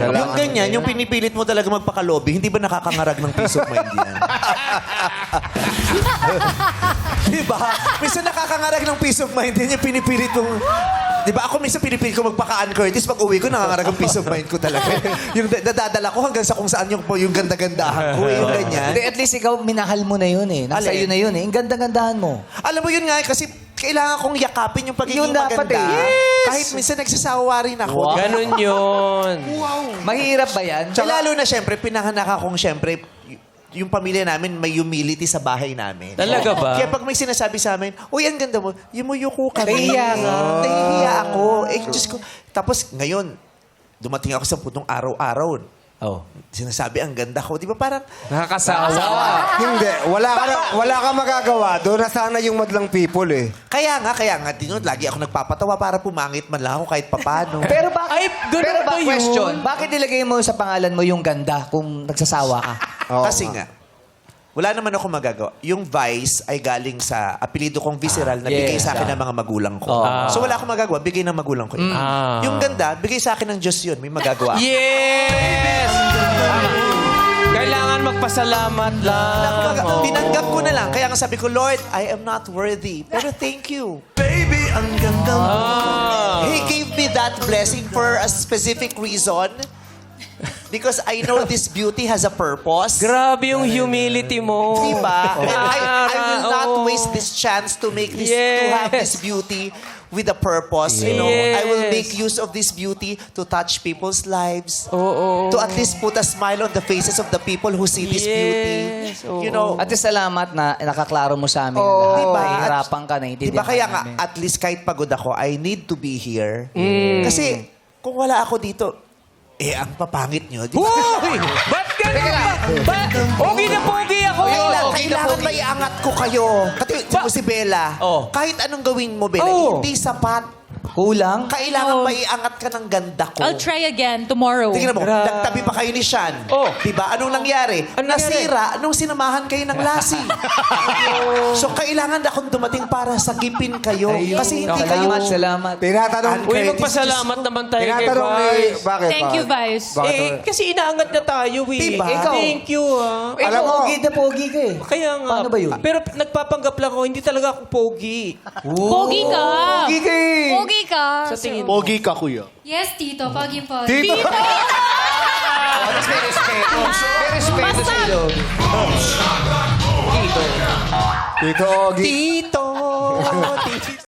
Yung ganyan, yung pinipilit mo talaga magpaka-lobby, hindi ba nakakangarag ng peace of mind yan? Diba? Minsan nakakangarag ng peace of mind yan, yung pinipilit mong... Diba ako minsan pinipilit ko magpaka-Ann Curtis, pag uwi ko nakakangarag ang peace of mind ko talaga. Yung nadadala ko hanggang sa kung saan yung ganda-gandahan ko, yung ganyan. Hindi, at least ikaw, minahal mo na yun eh. Nasa Alin? iyo na yun eh. Ang ganda-gandahan mo. Alam mo yun nga, kasi kailangan kong yakapin yung pagiging Yun dapat maganda. eh. Yes! Kahit minsan nagsasawa rin ako. Ganun yun. Mahirap ba yan? Eh, lalo na siyempre, pinanganak akong siyempre, yung pamilya namin may humility sa bahay namin. Talaga ba? Kaya pag may sinasabi sa amin, uy, ang ganda mo, yumuyuko ka. Nahihiya nga. Nahihiya ako. Eh, Diyos ko. Tapos ngayon, dumating ako sa putong araw-araw. Oh. Sinasabi, ang ganda ko. Di ba parang, Nakakasawa. Hindi. Wala ka magagawa. Doon na sana yung madlang people eh. kaya nga, Dino, lagi ako nagpapatawa para pumangit man lang ako kahit papano. Pero bakit? Ay, ganun pero ba yun? question, bakit nilagay mo sa pangalan mo yung ganda kung nagsasawa ka? Oo Kasi nga, wala naman ako magagawa. Yung Vice ay galing sa apelido kong visceral na bigay yes, sa akin ng mga magulang ko. So wala akong magagawa, bigay ng magulang ko. yun. Yung ganda, bigay sa akin ng Diyos yun. May magagawa. Yes! Kailangan magpasalamat lang. Tinanggap ko na lang. Kaya nga sabi ko, Lord, I am not worthy. Pero thank you. Baby, ang ganda mo. He gave me that blessing for a specific reason. Because I know this beauty has a purpose. Grabe yung humility mo. Diba? And I will not Oo. waste this chance to make this, to Yes. have this beauty with a purpose. You know, I will make use of this beauty to touch people's lives. Oo. To at least put a smile on the faces of the people who see this beauty. Yes, oo. You know, At least salamat na nakaklaro mo sa amin. Oo. lahat. Diba? Nahihirapan ka, naiintindihan diba kaya ka nga, namin. at least kahit pagod ako, I need to be here. Kasi kung wala ako dito, ang papangit nyo. Di ba? Uy! Ba't ganun ba? Pogi na pogi ako. Kailangan maiangat ko kayo. Kasi mo si Bella, Oh. kahit anong gawin mo, Bella, Oh. hindi sapat. Kulang? Kailangan maiangat ka ng ganda ko. I'll try again tomorrow. Tingnan mo, nagtabi pa kayo ni Sean. Oh. Diba? Anong nangyari? Anong nangyari? Nasira nung sinamahan kayo ng lasing. So, kailangan akong dumating para sakipin kayo. Kasi hindi kayo... Salamat. Tinatanong Uy, kay... magpasalamat naman tayo kay Tinatanong kay... Vice. Bakit? Thank you, Vice. Bakit? Kasi inaangat na tayo eh. Diba? Ikaw. Thank you ah. Eh, Alam mo- pogi na pogi ka eh. Kaya nga. Paano ba yun? Pero nagpapanggap lang ako, hindi talaga ako pogi. Pogi ka. Pogi ka eh. Pogi ka. Sa tingin mo. Pogi ka, kuya. Yes, Tito. Pogi po. Tito! May respeto. May respeto sa iyo. Tito Ogie. Tito!